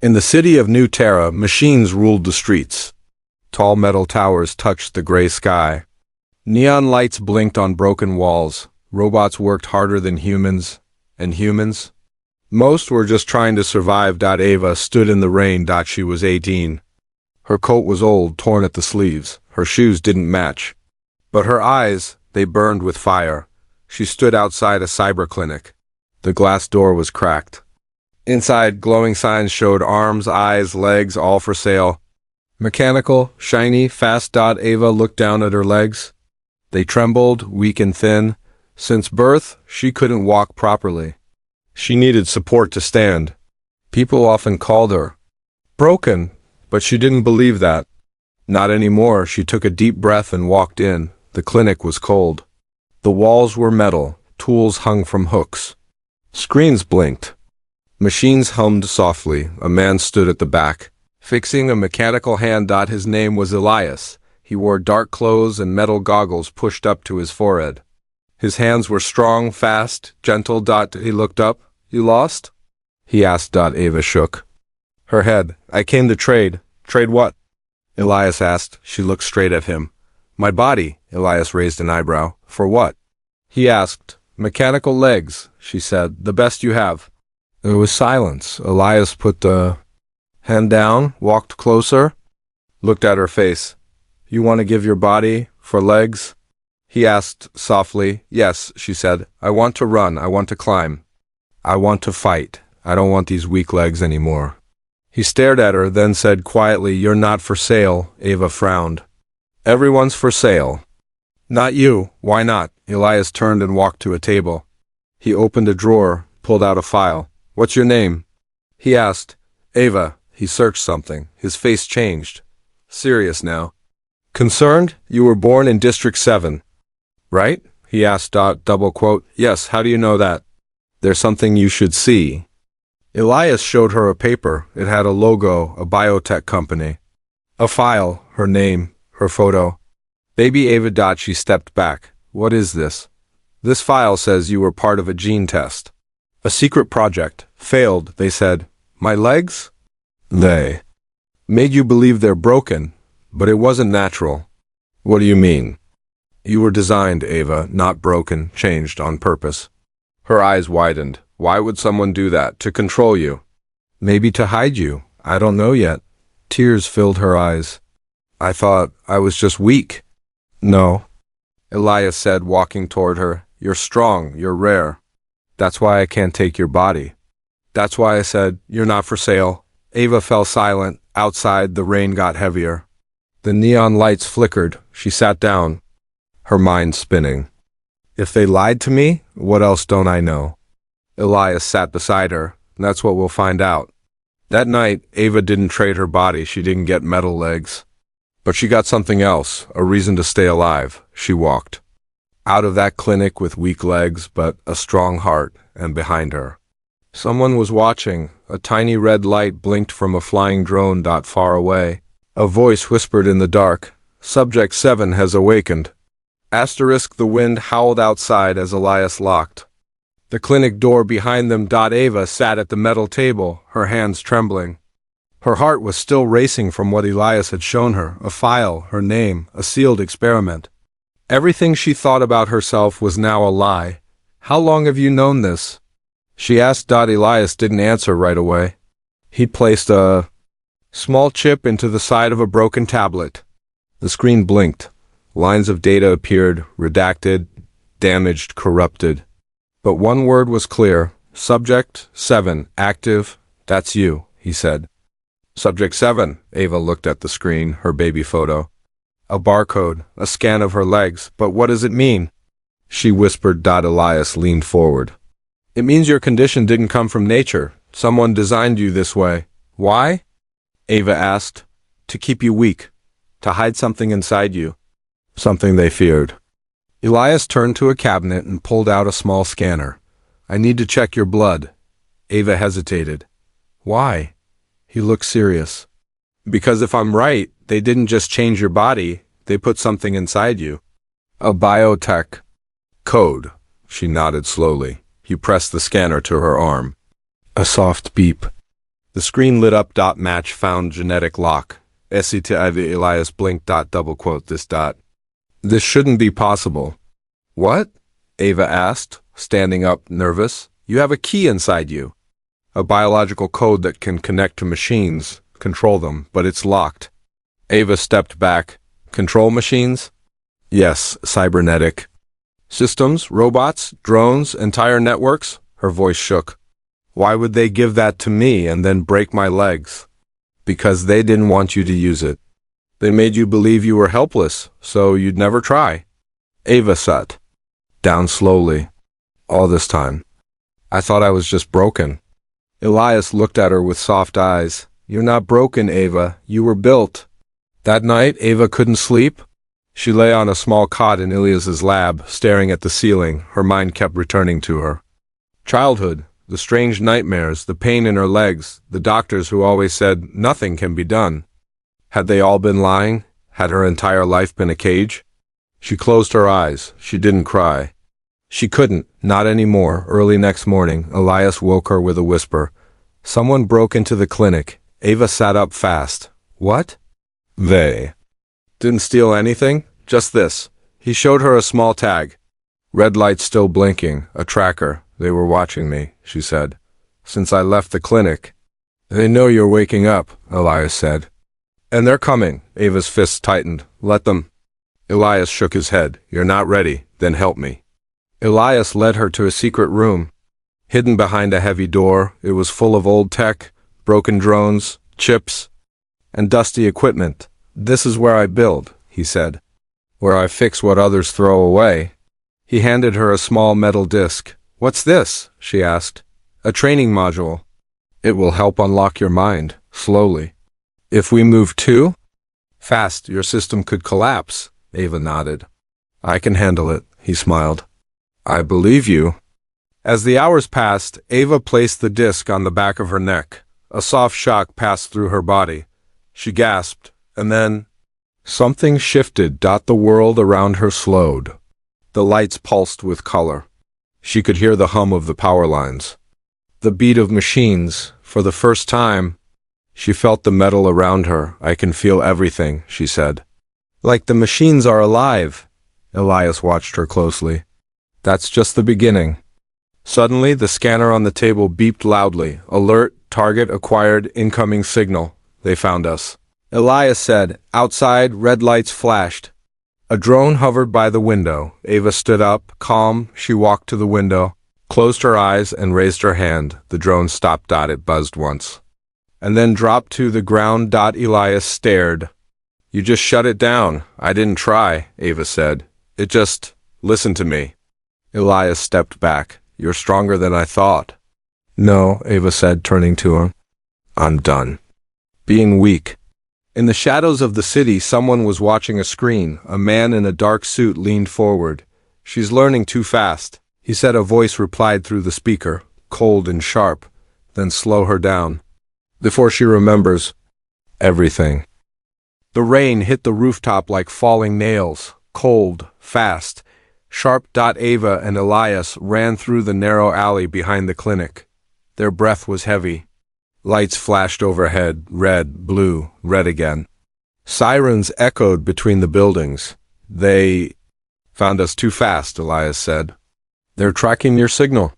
In the city of New Terra, machines ruled the streets. Tall metal towers touched the gray sky. Neon lights blinked on broken walls. Robots worked harder than humans. And humans? Most were just trying to survive. Ava stood in the rain. She was 18. Her coat was old, torn at the sleeves. Her shoes didn't match. But her eyes, they burned with fire. She stood outside a cyber clinic. The glass door was cracked. Inside, glowing signs showed arms, eyes, legs, all for sale. Mechanical, shiny, fast. Ava looked down at her legs. They trembled, weak and thin. Since birth, she couldn't walk properly. She needed support to stand. People often called her broken, but she didn't believe that. Not anymore. She took a deep breath and walked in. The clinic was cold. The walls were metal. Tools hung from hooks. Screens blinked. Machines hummed softly. A man stood at the back, fixing a mechanical hand. His name was Elias. He wore dark clothes and metal goggles pushed up to his forehead. His hands were strong, fast, gentle. He looked up. "You lost?" he asked. Ava shook her head. "I came to trade." "Trade what?" Elias asked. She looked straight at him. "My body." Elias raised an eyebrow. "For what?" he asked. "Mechanical legs," she said. "The best you have." There was silence. Elias put the hand down, walked closer, looked at her face. "You want to give your body for legs?" he asked softly. "Yes," she said. "I want to run. I want to climb. I want to fight. I don't want these weak legs anymore." He stared at her, then said quietly, "You're not for sale." Ava frowned. "Everyone's for sale." "Not you." "Why not?" Elias turned and walked to a table. He opened a drawer, pulled out a file. "What's your name?" he asked. "Ava." He searched something. His face changed. Serious now. "Concerned? You were born in District 7, right?" he asked. Double quote. "Yes, how do you know that?" "There's something you should see." Elias showed her a paper. It had a logo, a biotech company. A file, her name, her photo. "Baby Ava." She stepped back. "What is this?" "This file says you were part of a gene test. A secret project. Failed," they said. "My legs?" "They made you believe they're broken, but it wasn't natural." "What do you mean?" "You were designed, Ava, not broken, changed on purpose." Her eyes widened. "Why would someone do that? To control you?" "Maybe to hide you. I don't know yet." Tears filled her eyes. "I thought I was just weak." "No," Elias said, walking toward her. "You're strong. You're rare. That's why I can't take your body. That's why I said, you're not for sale." Ava fell silent. Outside, the rain got heavier. The neon lights flickered. She sat down, her mind spinning. If they lied to me, what else don't I know? Elias sat beside her. That's what we'll find out. That night, Ava didn't trade her body. She didn't get metal legs. But she got something else, a reason to stay alive. She walked out of that clinic with weak legs, but a strong heart, and behind her someone was watching. A tiny red light blinked from a flying drone. Far away, a voice whispered in the dark, "Subject 7 has awakened." Asterisk. The wind howled outside as Elias locked the clinic door behind them. Ava sat at the metal table, her hands trembling. Her heart was still racing from what Elias had shown her, a file, her name, a sealed experiment. Everything she thought about herself was now a lie. "How long have you known this?" she asked. Elias didn't answer right away. He'd placed a small chip into the side of a broken tablet. The screen blinked. Lines of data appeared, redacted, damaged, corrupted. But one word was clear. "Subject 7, active. That's you," he said. "Subject 7, Ava looked at the screen, her baby photo. A barcode, a scan of her legs. "But what does it mean?" she whispered. Elias leaned forward. "It means your condition didn't come from nature. Someone designed you this way." "Why?" Ava asked. "To keep you weak. To hide something inside you. Something they feared." Elias turned to a cabinet and pulled out a small scanner. "I need to check your blood." Ava hesitated. "Why?" He looked serious. "Because if I'm right, they didn't just change your body, they put something inside you. A biotech code." She nodded slowly. He pressed the scanner to her arm. A soft beep. The screen lit up. Match found genetic lock. SCTIV Elias blinked. Double quote this. This shouldn't be possible. What? Ava asked, standing up, nervous. You have a key inside you. A biological code that can connect to machines, control them, but it's locked. Ava stepped back. Control machines? Yes, cybernetic. Systems, robots, drones, entire networks? Her voice shook. Why would they give that to me and then break my legs? Because they didn't want you to use it. They made you believe you were helpless, so you'd never try. Ava sat down slowly. All this time, I thought I was just broken. Elias looked at her with soft eyes. You're not broken, Ava. You were built. That night, Ava couldn't sleep. She lay on a small cot in Elias's lab, staring at the ceiling. Her mind kept returning to her childhood, the strange nightmares, the pain in her legs, the doctors who always said nothing can be done. Had they all been lying? Had her entire life been a cage? She closed her eyes. She didn't cry. She couldn't, not anymore. Early next morning, Elias woke her with a whisper. Someone broke into the clinic. Ava sat up fast. What? They didn't steal anything? Just this. He showed her a small tag. Red light still blinking, a tracker. They were watching me, she said. Since I left the clinic. They know you're waking up, Elias said. And they're coming. Ava's fists tightened. Let them. Elias shook his head. You're not ready. Then help me. Elias led her to a secret room. Hidden behind a heavy door, it was full of old tech, broken drones, chips, and dusty equipment. This is where I build, he said. Where I fix what others throw away. He handed her a small metal disc. What's this? She asked. A training module. It will help unlock your mind, slowly. If we move too fast, your system could collapse, Ava nodded. I can handle it, he smiled. I believe you. As the hours passed, Ava placed the disc on the back of her neck. A soft shock passed through her body. She gasped, and then something shifted. The world around her slowed. The lights pulsed with color. She could hear the hum of the power lines. The beat of machines. For the first time, she felt the metal around her. I can feel everything, she said. Like the machines are alive. Elias watched her closely. That's just the beginning. Suddenly, the scanner on the table beeped loudly. Alert, target acquired, incoming signal. They found us. Elias said. Outside, red lights flashed. A drone hovered by the window. Ava stood up, calm. She walked to the window, closed her eyes, and raised her hand. The drone stopped. It buzzed once, and then dropped to the ground. Elias stared. You just shut it down. I didn't try, Ava said. It just... Listen to me. Elias stepped back. You're stronger than I thought. No, Ava said, turning to him. I'm done being weak. In the shadows of the city, someone was watching a screen. A man in a dark suit leaned forward. She's learning too fast, he said. A voice replied through the speaker, cold and sharp. Then slow her down, before she remembers everything. The rain hit the rooftop like falling nails, cold, fast, sharp. Ava and Elias ran through the narrow alley behind the clinic. Their breath was heavy. Lights flashed overhead, red, blue, red again. Sirens echoed between the buildings. They found us too fast, Elias said. They're tracking your signal.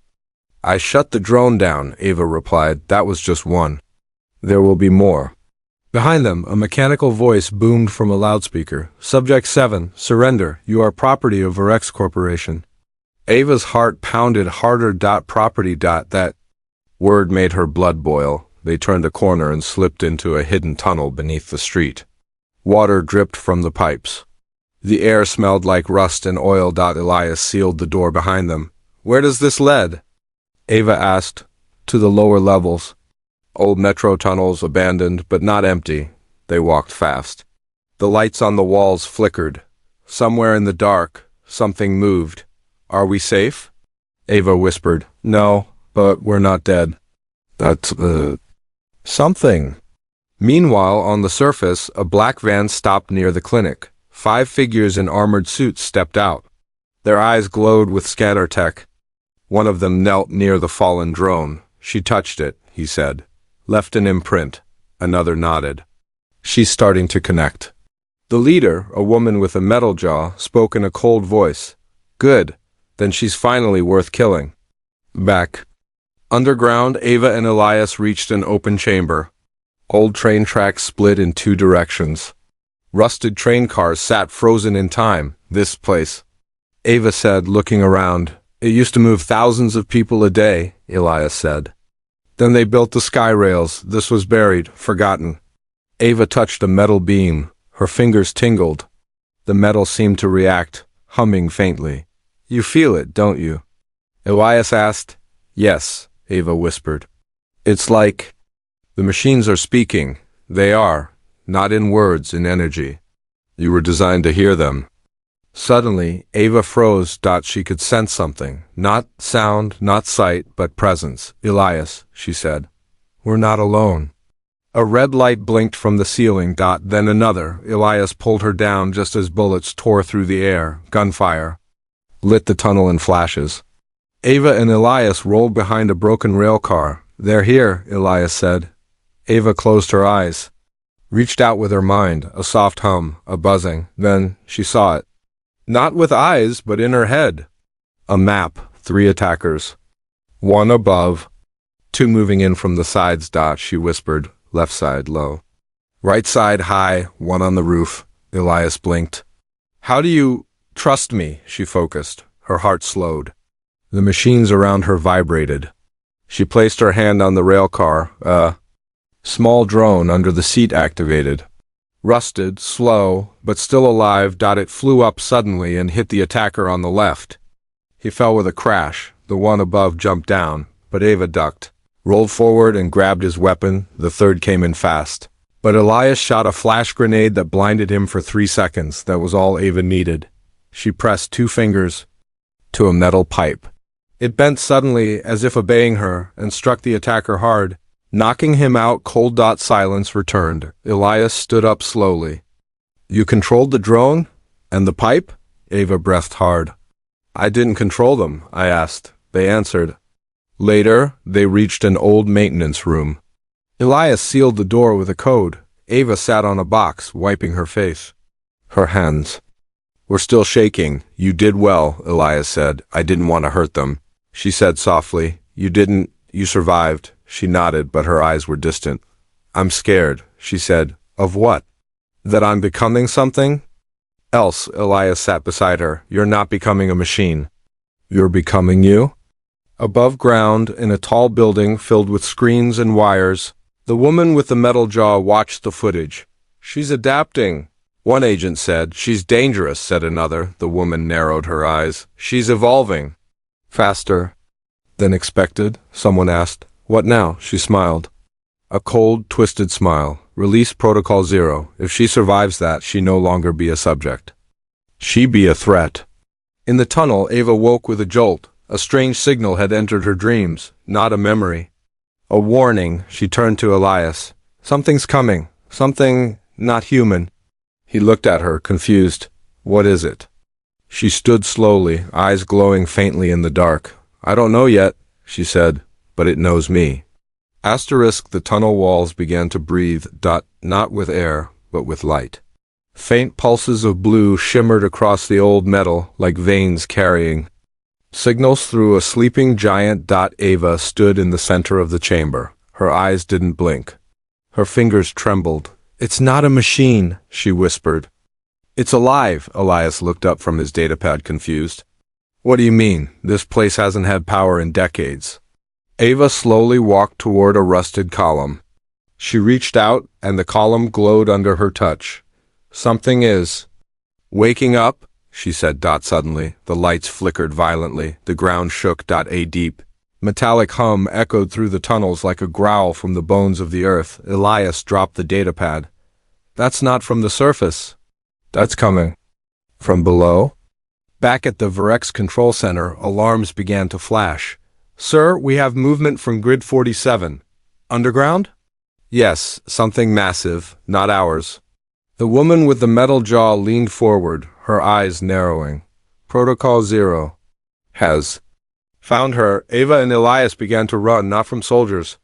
I shut the drone down, Ava replied. That was just one. There will be more. Behind them, a mechanical voice boomed from a loudspeaker. Subject 7, surrender. You are property of Varex Corporation. Ava's heart pounded harder. Property. That word made her blood boil. They turned a corner and slipped into a hidden tunnel beneath the street. Water dripped from the pipes. The air smelled like rust and oil. Elias sealed the door behind them. Where does this lead? Ava asked. To the lower levels. Old metro tunnels, abandoned, but not empty. They walked fast. The lights on the walls flickered. Somewhere in the dark, something moved. Are we safe? Ava whispered. No, but we're not dead. That's, something. Meanwhile, on the surface, a black van stopped near the clinic. 5 figures in armored suits stepped out. Their eyes glowed with scanner tech. One of them knelt near the fallen drone. She touched it, he said. Left an imprint. Another nodded. She's starting to connect. The leader, a woman with a metal jaw, spoke in a cold voice. Good. Then she's finally worth killing. Back. Underground, Ava and Elias reached an open chamber. Old train tracks split in two directions. Rusted train cars sat frozen in time. This place, Ava said, looking around. It used to move thousands of people a day, Elias said. Then they built the sky rails. This was buried, forgotten. Ava touched a metal beam. Her fingers tingled. The metal seemed to react, humming faintly. You feel it, don't you? Elias asked. Yes, Ava whispered. It's like the machines are speaking. They are, not in words, in energy. You were designed to hear them. Suddenly, Ava froze. She could sense something. Not sound, not sight, but presence. Elias, she said. We're not alone. A red light blinked from the ceiling. Then another. Elias pulled her down just as bullets tore through the air. Gunfire lit the tunnel in flashes. Ava and Elias rolled behind a broken rail car. They're here, Elias said. Ava closed her eyes, reached out with her mind, a soft hum, a buzzing. Then she saw it. Not with eyes, but in her head. A map, 3 attackers. 1 above, 2 moving in from the sides. She whispered, left side low. Right side high, 1 on the roof. Elias blinked. How do you trust me? She focused. Her heart slowed. The machines around her vibrated. She placed her hand on the rail car. A small drone under the seat activated. Rusted, slow, but still alive. It flew up suddenly and hit the attacker on the left. He fell with a crash. The one above jumped down, but Ava ducked, rolled forward and grabbed his weapon. The third came in fast. But Elias shot a flash grenade that blinded him for 3 seconds. That was all Ava needed. She pressed 2 fingers to a metal pipe. It bent suddenly, as if obeying her, and struck the attacker hard, knocking him out. Cold. Silence returned. Elias stood up slowly. You controlled the drone? And the pipe? Ava breathed hard. I didn't control them, I asked. They answered. Later, they reached an old maintenance room. Elias sealed the door with a code. Ava sat on a box, wiping her face. Her hands were still shaking. You did well, Elias said. I didn't want to hurt them. She said softly. You didn't. You survived. She nodded, but her eyes were distant. I'm scared, she said. Of what? That I'm becoming something else. Elias sat beside her. You're not becoming a machine. You're becoming you? Above ground, in a tall building filled with screens and wires, the woman with the metal jaw watched the footage. She's adapting, one agent said. She's dangerous, said another. The woman narrowed her eyes. She's evolving. Faster than expected, someone asked. What now? She smiled. A cold, twisted smile. Release Protocol 0. If she survives that, she no longer be a subject. She be a threat. In the tunnel, Ava woke with a jolt. A strange signal had entered her dreams, not a memory. A warning. She turned to Elias. Something's coming. Something not human. He looked at her, confused. What is it? She stood slowly, eyes glowing faintly in the dark. I don't know yet, she said, but it knows me. Asterisk. The tunnel walls began to breathe. Not with air, but with light. Faint pulses of blue shimmered across the old metal, like veins carrying signals through a sleeping giant. Ava stood in the center of the chamber. Her eyes didn't blink. Her fingers trembled. It's not a machine, she whispered. It's alive. Elias looked up from his datapad, confused. What do you mean? This place hasn't had power in decades. Ava slowly walked toward a rusted column. She reached out, and the column glowed under her touch. Something is waking up, she said. Suddenly, the lights flickered violently. The ground shook. A deep, metallic hum echoed through the tunnels like a growl from the bones of the earth. Elias dropped the datapad. That's not from the surface. That's coming from below. Back at the Virex control center, alarms began to flash. Sir, we have movement from grid 47. Underground? Yes, something massive, not ours. The woman with the metal jaw leaned forward, her eyes narrowing. Protocol 0 has found her. Ava and Elias began to run, not from soldiers,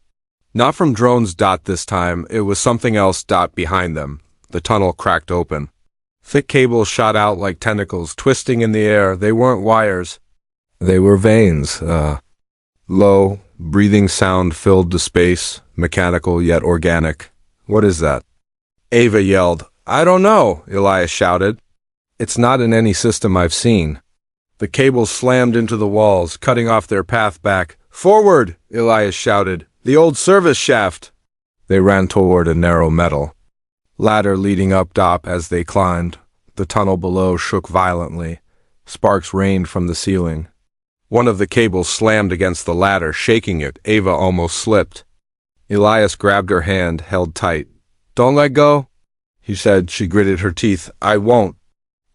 Not from drones. This time, it was something else. Behind them. The tunnel cracked open. Thick cables shot out like tentacles, twisting in the air. They weren't wires. They were veins. Low, breathing sound filled the space, mechanical yet organic. What is that? Ava yelled. I don't know, Elias shouted. It's not in any system I've seen. The cables slammed into the walls, cutting off their path back. Forward, Elias shouted. The old service shaft. They ran toward a narrow metal ladder leading up. As they climbed, the tunnel below shook violently. Sparks rained from the ceiling. One of the cables slammed against the ladder, shaking it. Ava almost slipped. Elias grabbed her hand, held tight. Don't let go, he said. She gritted her teeth. I won't.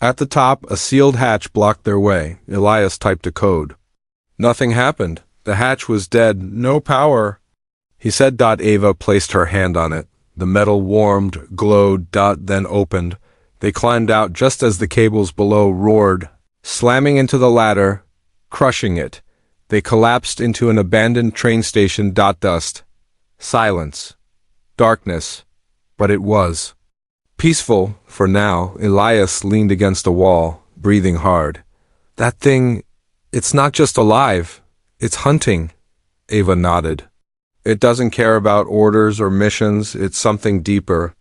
At the top, a sealed hatch blocked their way. Elias typed a code. Nothing happened. The hatch was dead. No power. He said. Ava placed her hand on it. The metal warmed, glowed, then opened. They climbed out just as the cables below roared, slamming into the ladder, crushing it. They collapsed into an abandoned train station. Dust. Silence. Darkness. But it was peaceful for now. Elias leaned against a wall, breathing hard. That thing, it's not just alive. It's hunting. Ava nodded. It doesn't care about orders or missions. It's something deeper.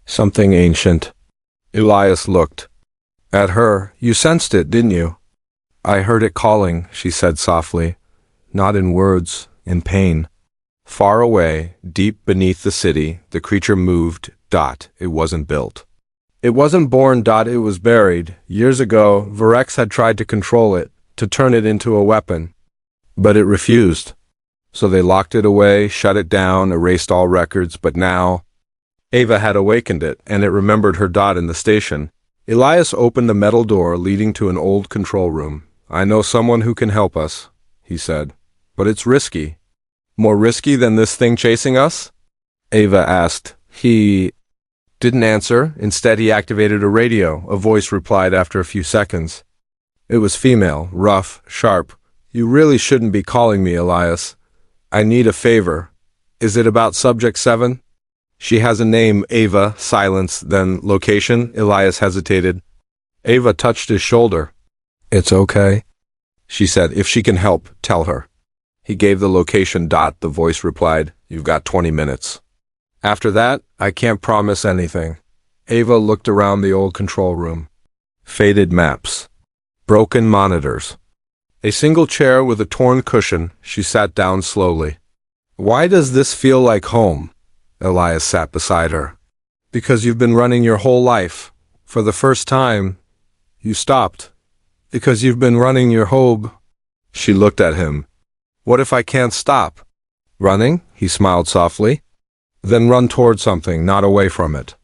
Something ancient. Elias looked at her. You sensed it, didn't you? I heard it calling, she said softly. Not in words, in pain. Far away, deep beneath the city, the creature moved. It wasn't built. It wasn't born. It was buried. Years ago, Virex had tried to control it, to turn it into a weapon. But it refused. So they locked it away, shut it down, erased all records. But now, Ava had awakened it, and it remembered her. In the station, Elias opened a metal door leading to an old control room. I know someone who can help us, he said. But it's risky. More risky than this thing chasing us? Ava asked. He didn't answer. Instead, he activated a radio. A voice replied after a few seconds. It was female, rough, sharp. You really shouldn't be calling me, Elias. I need a favor. Is it about Subject 7? She has a name. Ava. Silence. Then location. Elias hesitated. Ava touched his shoulder. It's okay, she said. If she can help, tell her. He gave the location. The voice replied. You've got 20 minutes. After that, I can't promise anything. Ava looked around the old control room. Faded maps. Broken monitors. A single chair with a torn cushion. She sat down slowly. Why does this feel like home? Elias sat beside her. Because you've been running your whole life. For the first time, you stopped. Because you've been running your whole... She looked at him. What if I can't stop? Running? He smiled softly. Then run toward something, not away from it.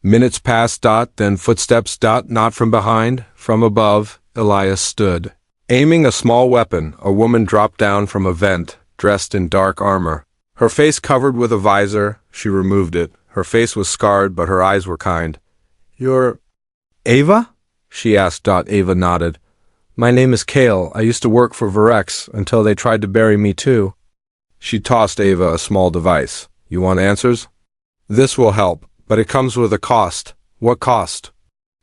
Minutes passed. Then footsteps. Not from behind, from above. Elias stood, aiming a small weapon. A woman dropped down from a vent, dressed in dark armor. Her face covered with a visor. She removed it. Her face was scarred, but her eyes were kind. You're... Ava? She asked. Ava nodded. My name is Kale. I used to work for Virex until they tried to bury me too. She tossed Ava a small device. You want answers? This will help, but it comes with a cost. What cost?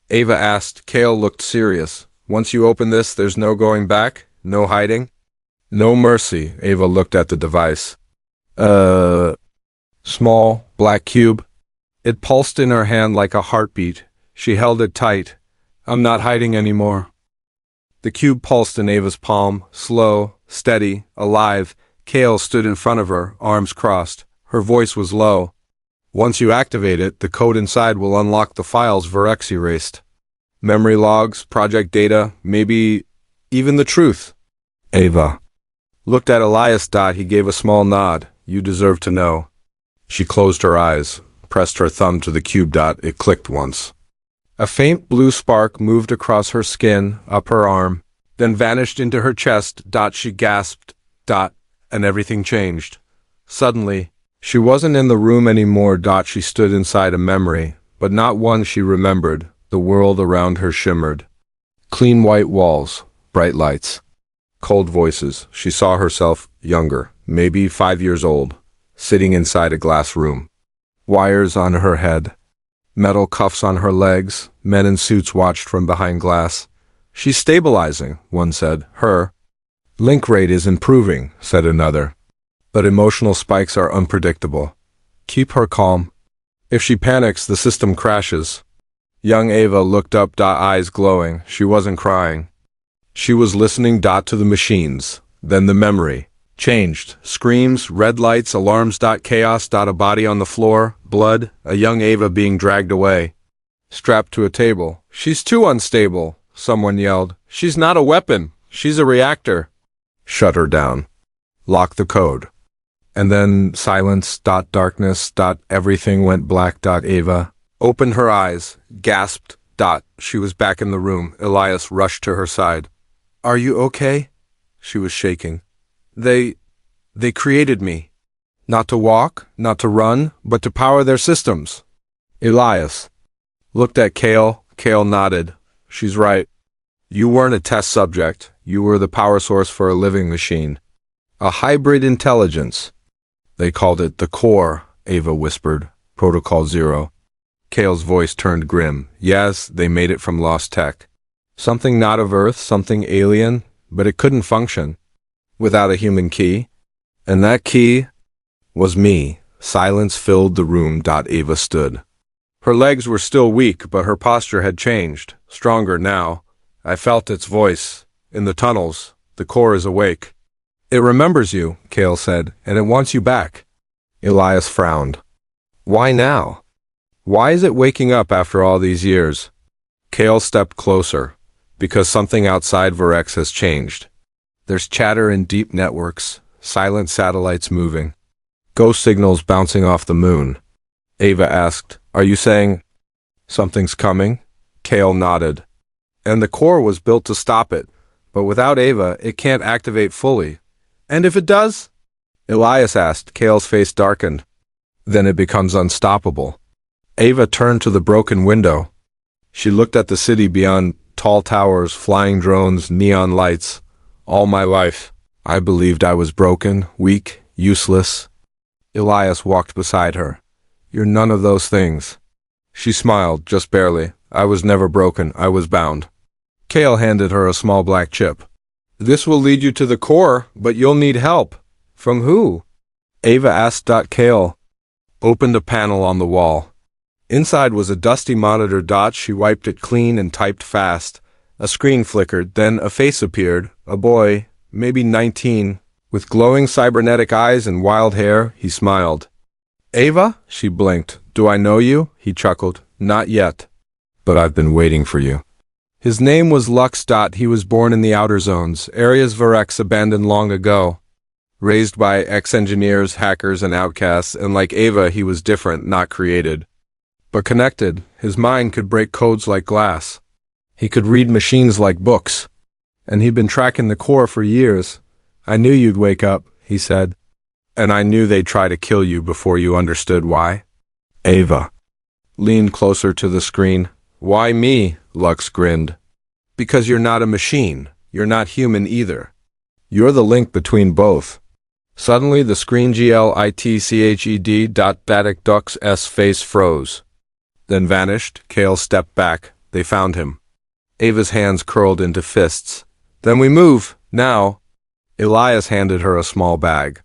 Ava asked. Kale looked serious. Once you open this, there's no going back? No hiding? No mercy. Ava looked at the device. Small, black cube. It pulsed in her hand like a heartbeat. She held it tight. I'm not hiding anymore. The cube pulsed in Ava's palm, slow, steady, alive. Kale stood in front of her, arms crossed. Her voice was low. Once you activate it, the code inside will unlock the files Virex erased. Memory logs, project data, maybe even the truth. Ava looked at Elias. He gave a small nod. You deserve to know. She closed her eyes, pressed her thumb to the cube. It clicked once. A faint blue spark moved across her skin, up her arm, then vanished into her chest. She gasped. And everything changed. Suddenly, she wasn't in the room anymore. She stood inside a memory, but not one she remembered. The world around her shimmered. Clean white walls, bright lights, cold voices. She saw herself younger, maybe 5 years old. sitting inside a glass room. Wires on her head, metal cuffs on her legs, men in suits watched from behind glass. She's stabilizing, one said. Her link rate is improving, said another. But emotional spikes are unpredictable. Keep her calm. If she panics, the system crashes. Young Ava looked up, eyes glowing. She wasn't crying. She was listening, to the machines. Then the memory changed. Screams, red lights, alarms, chaos, a body on the floor, blood, a young Ava being dragged away. Strapped to a table. She's too unstable, someone yelled. She's not a weapon. She's a reactor. Shut her down. Lock the code. And then silence, darkness, everything went black. Ava opened her eyes, gasped. She was back in the room. Elias rushed to her side. Are you okay? She was shaking. They created me. Not to walk, not to run, but to power their systems. Elias looked at Kale. Kale nodded. She's right. You weren't a test subject. You were the power source for a living machine. A hybrid intelligence. They called it the core, Ava whispered. Protocol Zero. Kale's voice turned grim. Yes, they made it from lost tech. Something not of Earth, something alien, but it couldn't function without a human key. And that key was me. Silence filled the room. Ava stood. Her legs were still weak, but her posture had changed. Stronger now. I felt its voice. In the tunnels, the core is awake. It remembers you, Kale said, and it wants you back. Elias frowned. Why now? Why is it waking up after all these years? Kale stepped closer. Because something outside Virex has changed. There's chatter in deep networks, silent satellites moving, ghost signals bouncing off the moon. Ava asked, Are you saying something's coming? Kale nodded. And the core was built to stop it, but without Ava, it can't activate fully. And if it does? Elias asked. Kale's face darkened. Then it becomes unstoppable. Ava turned to the broken window. She looked at the city beyond. Tall towers, flying drones, neon lights. All my life, I believed I was broken, weak, useless. Elias walked beside her. You're none of those things. She smiled, just barely. I was never broken, I was bound. Kale handed her a small black chip. This will lead you to the core, but you'll need help. From who? Ava asked. Kale opened a panel on the wall. Inside was a dusty monitor. She wiped it clean and typed fast. A screen flickered, then a face appeared. A boy, maybe 19, with glowing cybernetic eyes and wild hair. He smiled. Ava? She blinked. Do I know you? He chuckled. Not yet. But I've been waiting for you. His name was Lux. He was born in the outer zones, areas Virex abandoned long ago. Raised by ex-engineers, hackers, and outcasts, and like Ava, he was different, not created. But connected, his mind could break codes like glass. He could read machines like books. And he'd been tracking the core for years. I knew you'd wake up, he said. And I knew they'd try to kill you before you understood why. Ava leaned closer to the screen. Why me? Lux grinned. Because you're not a machine. You're not human either. You're the link between both. Suddenly the screen glitched. Duck's face froze. Then vanished. Kale stepped back. They found him. Ava's hands curled into fists. Then we move, now. Elias handed her a small bag.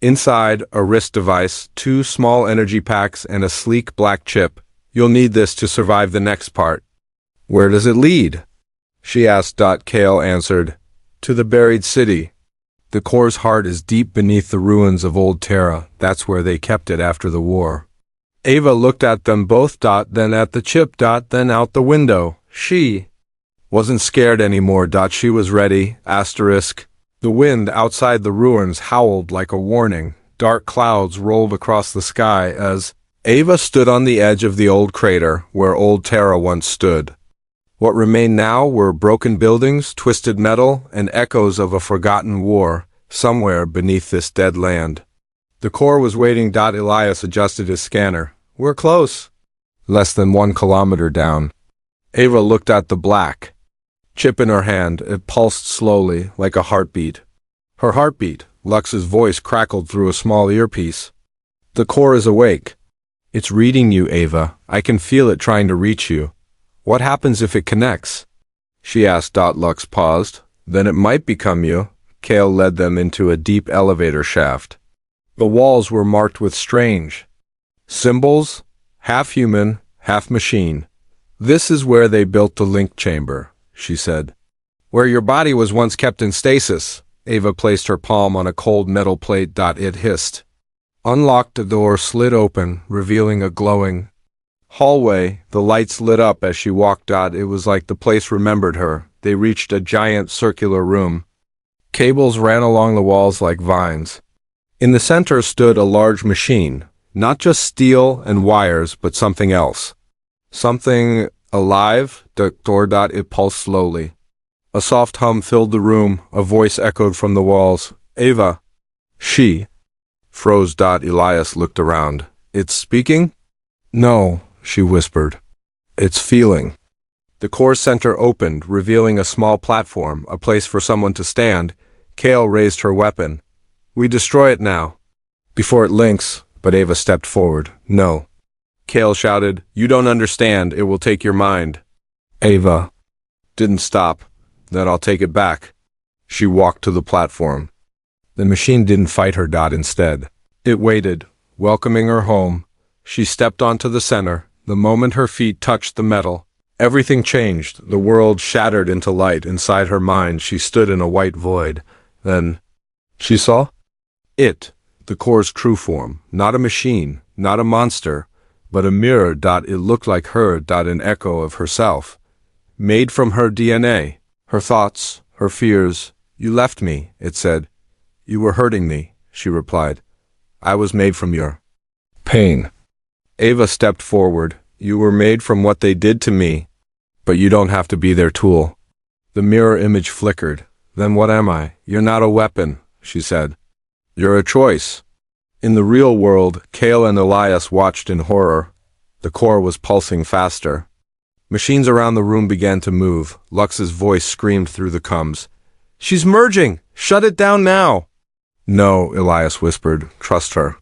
Inside, a wrist device, 2 small energy packs, and a sleek black chip. You'll need this to survive the next part. Where does it lead? She asked. Kale answered. To the buried city. The core's heart is deep beneath the ruins of old Terra. That's where they kept it after the war. Ava looked at them both. Then at the chip. Then out the window. She wasn't scared anymore. She was ready. Asterisk. The wind outside the ruins howled like a warning. Dark clouds rolled across the sky as Ava stood on the edge of the old crater where old Terra once stood. What remained now were broken buildings, twisted metal, and echoes of a forgotten war somewhere beneath this dead land. The core was waiting. Elias adjusted his scanner. We're close. Less than 1 kilometer down. Ava looked at the black chip in her hand. It pulsed slowly, like a heartbeat. Her heartbeat. Lux's voice crackled through a small earpiece. The core is awake. It's reading you, Ava. I can feel it trying to reach you. What happens if it connects? She asked. Lux paused. Then it might become you. Kale led them into a deep elevator shaft. The walls were marked with strange symbols, half human, half machine. This is where they built the link chamber, she said. Where your body was once kept in stasis. Ava placed her palm on a cold metal plate. It hissed. Unlocked, the door slid open, revealing a glowing hallway. The lights lit up as she walked. It was like the place remembered her. They reached a giant circular room. Cables ran along the walls like vines. In the center stood a large machine, not just steel and wires, but something else. Something alive. It pulsed slowly. A soft hum filled the room. A voice echoed from the walls. Ava. She froze. Elias looked around. It's speaking? No, she whispered. It's feeling. The core center opened, revealing a small platform, a place for someone to stand. Kale raised her weapon. We destroy it now. Before it links, but Ava stepped forward. No. Kale shouted, You don't understand. It will take your mind. Ava didn't stop. Then I'll take it back. She walked to the platform. The machine didn't fight her. Instead, it waited, welcoming her home. She stepped onto the center. The moment her feet touched the metal, everything changed. The world shattered into light. Inside her mind, she stood in a white void. Then she saw it, the core's true form. Not a machine, not a monster, but a mirror. It looked like her. An echo of herself, made from her DNA. Her thoughts, her fears. You left me, it said. You were hurting me, she replied. I was made from your pain. Ava stepped forward. You were made from what they did to me, but you don't have to be their tool. The mirror image flickered. Then what am I? You're not a weapon, she said. You're a choice. In the real world, Kale and Elias watched in horror. The core was pulsing faster. Machines around the room began to move. Lux's voice screamed through the coms. She's merging! Shut it down now! No, Elias whispered. Trust her.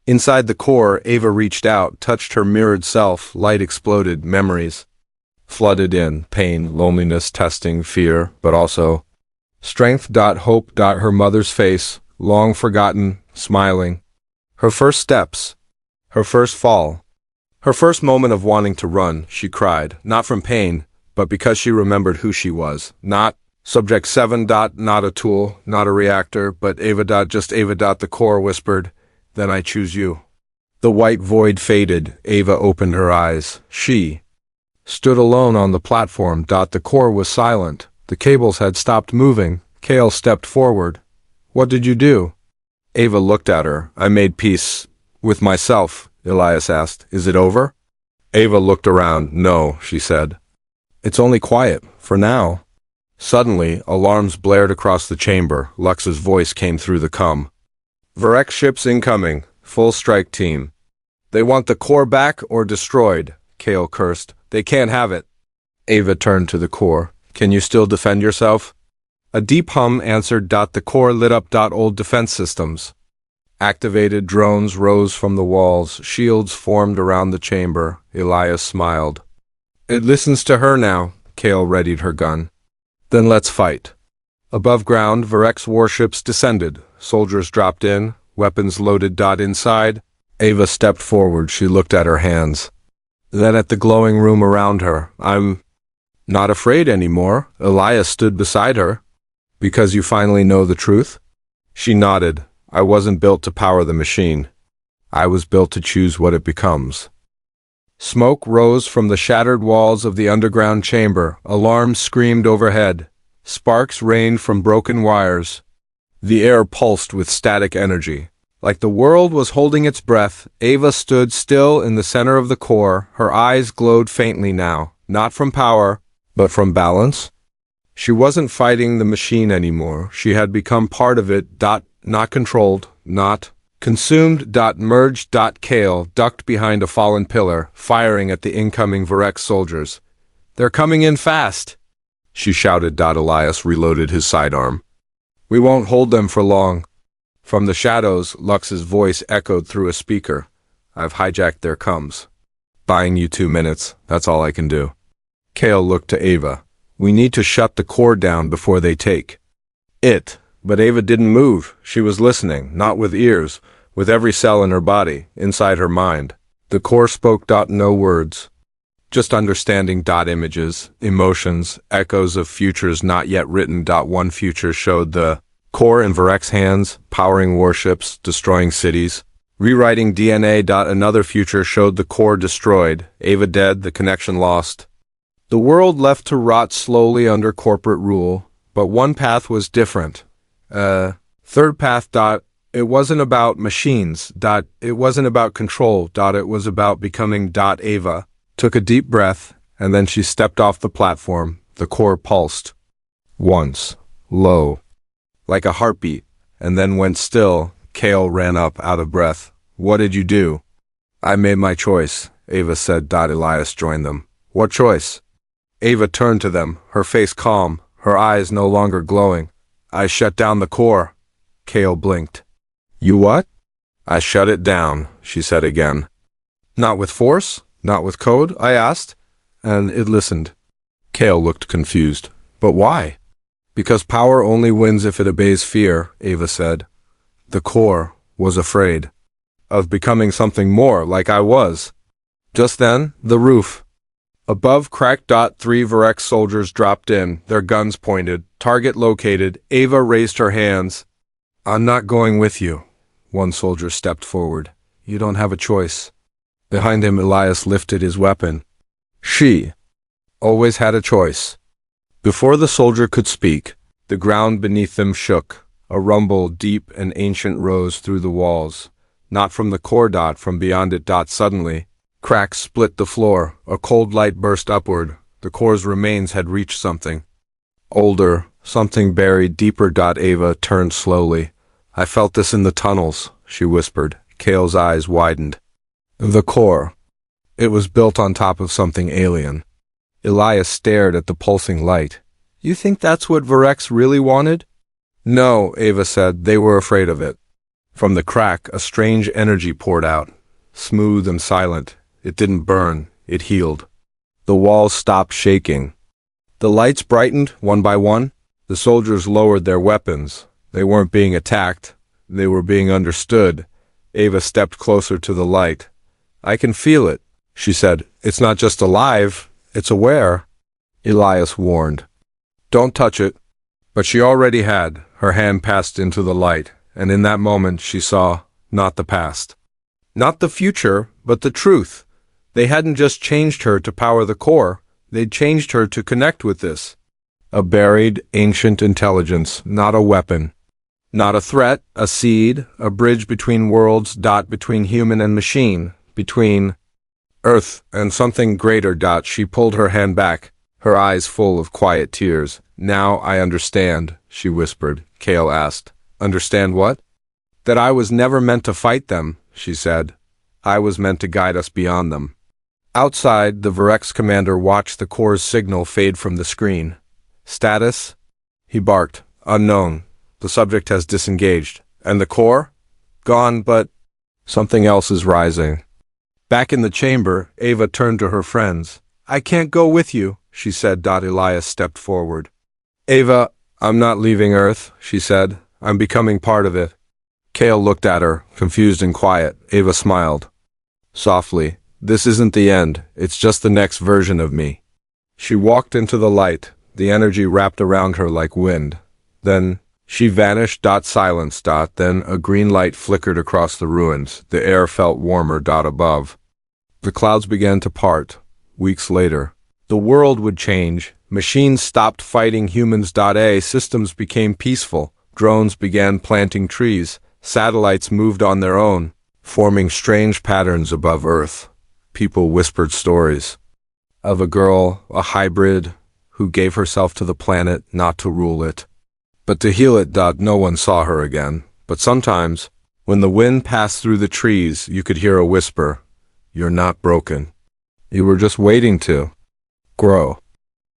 Inside the core, Ava reached out, touched her mirrored self. Light exploded. Memories flooded in. Pain, loneliness, testing, fear, but also strength. Hope. Her mother's face, long forgotten, smiling. Her first steps. Her first fall. Her first moment of wanting to run. She cried, not from pain, but because she remembered who she was. Not Subject 7. Not a tool, not a reactor, but Ava. Just Ava. The core whispered, Then I choose you. The white void faded. Ava opened her eyes. She stood alone on the platform. The core was silent. The cables had stopped moving. Kale stepped forward. What did you do? Ava looked at her. I made peace with myself, Elias asked. Is it over? Ava looked around. No, she said. It's only quiet, for now. Suddenly, alarms blared across the chamber. Lux's voice came through the com. Varek ships incoming. Full strike team. They want the core back or destroyed, Kale cursed. They can't have it. Ava turned to the core. Can you still defend yourself? A deep hum answered. The core lit up. Old defense systems activated. Drones rose from the walls. Shields formed around the chamber. Elias smiled. It listens to her now. Kale readied her gun. Then let's fight. Above ground, Varek's warships descended. Soldiers dropped in, weapons loaded. Inside, Ava stepped forward. She looked at her hands. Then at the glowing room around her. I'm not afraid anymore. Elias stood beside her. Because you finally know the truth? She nodded. I wasn't built to power the machine. I was built to choose what it becomes. Smoke rose from the shattered walls of the underground chamber. Alarms screamed overhead. Sparks rained from broken wires. The air pulsed with static energy. Like the world was holding its breath, Ava stood still in the center of the core. Her eyes glowed faintly now, not from power, but from balance. She wasn't fighting the machine anymore. She had become part of it. Not controlled, not consumed. Merged. Kale ducked behind a fallen pillar, firing at the incoming Varek soldiers. They're coming in fast, she shouted. Elias reloaded his sidearm. We won't hold them for long. From the shadows, Lux's voice echoed through a speaker. I've hijacked their comms. Buying you 2 minutes, that's all I can do. Kale looked to Ava. We need to shut the core down before they take it. But Ava didn't move. She was listening, not with ears, with every cell in her body, inside her mind. The core spoke. No words. Just understanding. Images, emotions, echoes of futures not yet written. One future showed the core in Varek's hands, powering warships, destroying cities. Rewriting DNA. Another future showed the core destroyed, Ava dead, the connection lost. The world left to rot slowly under corporate rule, but one path was different. Third path. It wasn't about machines. It wasn't about control. It was about becoming. Ava took a deep breath, and then she stepped off the platform. The core pulsed. Once, low, like a heartbeat, and then went still. Kale ran up, out of breath. What did you do? I made my choice, Ava said. Elias joined them. What choice? Ava turned to them, her face calm, her eyes no longer glowing. I shut down the core. Kale blinked. You what? I shut it down, she said again. Not with force? Not with code? I asked, and it listened. Kale looked confused. But why? Because power only wins if it obeys fear, Ava said. The core was afraid of becoming something more, like I was. Just then, the roof above cracked. 3 Varek soldiers dropped in, their guns pointed. Target located. Ava raised her hands. I'm not going with you. One soldier stepped forward. You don't have a choice. Behind him, Elias lifted his weapon. She always had a choice. Before the soldier could speak, the ground beneath them shook. A rumble, deep and ancient, rose through the walls. Not from the core. From beyond it. Suddenly, cracks split the floor. A cold light burst upward. The core's remains had reached something older, something buried deeper. Ava turned slowly. I felt this in the tunnels, she whispered. Kale's eyes widened. The core. It was built on top of something alien. Elias stared at the pulsing light. You think that's what Varex really wanted? No, Ava said. They were afraid of it. From the crack, a strange energy poured out. Smooth and silent. It didn't burn. It healed. The walls stopped shaking. The lights brightened, one by one. The soldiers lowered their weapons. They weren't being attacked. They were being understood. Ava stepped closer to the light. I can feel it, she said. It's not just alive, it's aware. Elias warned. Don't touch it. But she already had. Her hand passed into the light, and in that moment she saw not the past. Not the future, but the truth. They hadn't just changed her to power the core. They'd changed her to connect with this. A buried, ancient intelligence, not a weapon. Not a threat, a seed, a bridge between worlds. Between human and machine. Between Earth and something greater. She pulled her hand back, her eyes full of quiet tears. Now I understand, she whispered. Kale asked. Understand what? That I was never meant to fight them, she said. I was meant to guide us beyond them. Outside, the Varex commander watched the core's signal fade from the screen. Status? He barked. Unknown. The subject has disengaged. And the core? Gone, but something else is rising. Back in the chamber, Ava turned to her friends. I can't go with you, she said. Elias stepped forward. Ava, I'm not leaving Earth, she said. I'm becoming part of it. Kale looked at her, confused and quiet. Ava smiled. Softly. This isn't the end. It's just the next version of me. She walked into the light. The energy wrapped around her like wind. Then she vanished. Silence. Then a green light flickered across the ruins. The air felt warmer. Above. The clouds began to part. Weeks later, the world would change. Machines stopped fighting humans. Systems became peaceful. Drones began planting trees. Satellites moved on their own, forming strange patterns above Earth. People whispered stories of a girl, a hybrid, who gave herself to the planet not to rule it, but to heal it. No one saw her again. But sometimes, when the wind passed through the trees, you could hear a whisper. You're not broken. You were just waiting to grow.